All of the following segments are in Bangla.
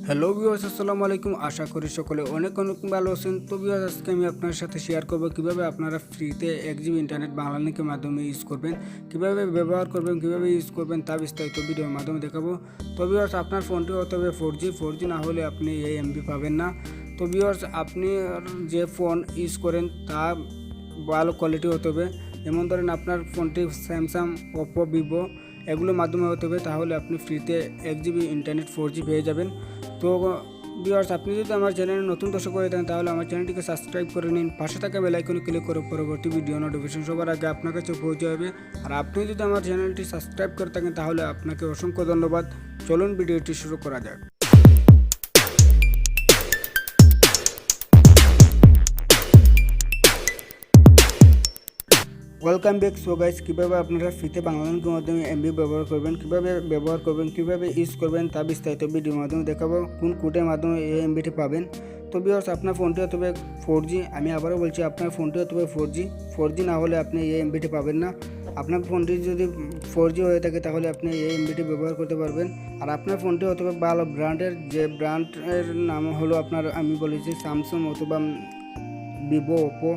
হ্যালো ভিউয়ার্স, আসসালামু আলাইকুম। আশা করি সকলে অনেক অনেক ভালো আছেন। তো ভিউয়ার্স, আজকে আমি আপনার সাথে শেয়ার করব কিভাবে আপনারা ফ্রিতে 1 জিবি ইন্টারনেট বাংলালিংকের মাধ্যমে ইউজ করবেন, কিভাবে ব্যবহার করবেন, কিভাবে ইউজ করবেন তা বিস্তারিত ভিডিওর মাধ্যমে দেখাবো। তো ভিউয়ার্স, আপনার ফোনটি হতে হবে 4G না হলে আপনি এই এমবি পাবেন না। তো ভিউয়ার্স, আপনি যে ফোন ইউজ করেন তা ভালো কোয়ালিটি হতে হবে। যেমন ধরেন আপনার ফোনটি স্যামসাং, ওপো, ভিভো এগুলোর মাধ্যমে হতে হবে, তাহলে আপনি ফ্রিতে 1 জিবি ইন্টারনেট 4G পেয়ে যাবেন। তো ভিউয়ার্স, আপনি যদি আমার চ্যানেলে নতুন দর্শক হয়ে থাকেন তাহলে আমার চ্যানেলটিকে সাবস্ক্রাইব করে নিন, পাশে থাকা বেল আইকনে ক্লিক করে পরবর্তী ভিডিও নোটিফিকেশন সবার আগে আপনার কাছে পৌঁছে যাবে। আর আপনি যদি আমার চ্যানেলটি সাবস্ক্রাইব করে থাকেন তাহলে আপনাকে অসংখ্য ধন্যবাদ। চলুন ভিডিওটি শুরু করা যাক। Welcome back. সো গাইস, কীভাবে আপনারা ফ্রিতে বাংলালিংকের মাধ্যমে এমবি ব্যবহার করবেন, কীভাবে ইউজ করবেন তা বিস্তারিত ভিডিওর মাধ্যমে দেখাবো। কোন কোডের মাধ্যমে এই এমবিটি পাবেন। তো ভিউয়ার্স, আপনার ফোনটি হতে হবে 4G। আমি আবারও বলছি, আপনার ফোনটি হতে হবে 4G না হলে আপনি এই এমবিটি পাবেন না। আপনার ফোনটি যদি 4G হয়ে থাকে তাহলে আপনি এই এমবিটি ব্যবহার করতে পারবেন। আর আপনার ফোনটি হতে হবে ভালো ব্র্যান্ডের, যে ব্র্যান্ডের নাম হলো আমি বলেছি স্যামসাং অথবা ভিভো, ওপো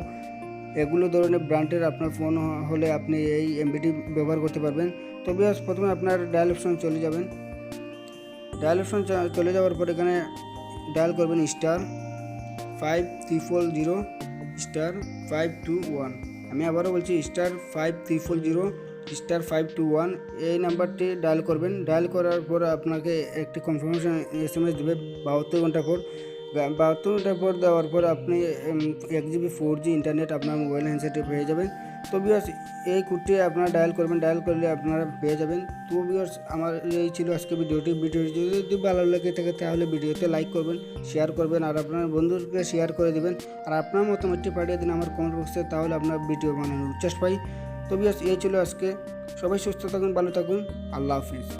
এগুলো ধরনের ব্র্যান্ডের আপনার ফোন হলে আপনি এই এমবিটি ব্যবহার করতে পারবেন। তো ভিউয়ার্স, প্রথমে আপনার ডায়াল অপশন চলে যাবেন। ডায়াল অপশন চলে যাওয়ার পর এখানে ডায়াল করবেন *5300 *521। আমি আবারও বলছি *5300 *521 এই নাম্বারটি ডায়াল করবেন। ডায়াল করার পর আপনাকে একটি কনফার্মেশন SMS দেবে 72 ঘন্টা পর। 72 ঘন্টা পর দেওয়ার পর আপনি 1 জিবি 4G ইন্টারনেট আপনার মোবাইল হ্যান্ডসেটে পেয়ে যাবেন। তো ভিউয়ার্স, এই কোডটি আপনারা ডায়াল করবেন, ডায়াল করলে আপনারা পেয়ে যাবেন। তো ভিউয়ার্স, আমার এই ছিল আজকে ভিডিওটি যদি ভালো লেগে থাকে তাহলে ভিডিওতে লাইক করবেন, শেয়ার করবেন আর আপনার বন্ধুদেরকে শেয়ার করে দেবেন। আর আপনার মতামতটি পাঠিয়ে দিন আমার কমেন্ট বক্সে, তাহলে আপনার ভিডিও বানানোর উচ্ছ্বাস পাই। তো ভিউয়ার্স, এই ছিল আজকে। সবাই সুস্থ থাকুন, ভালো থাকুন, আল্লাহ হাফিজ।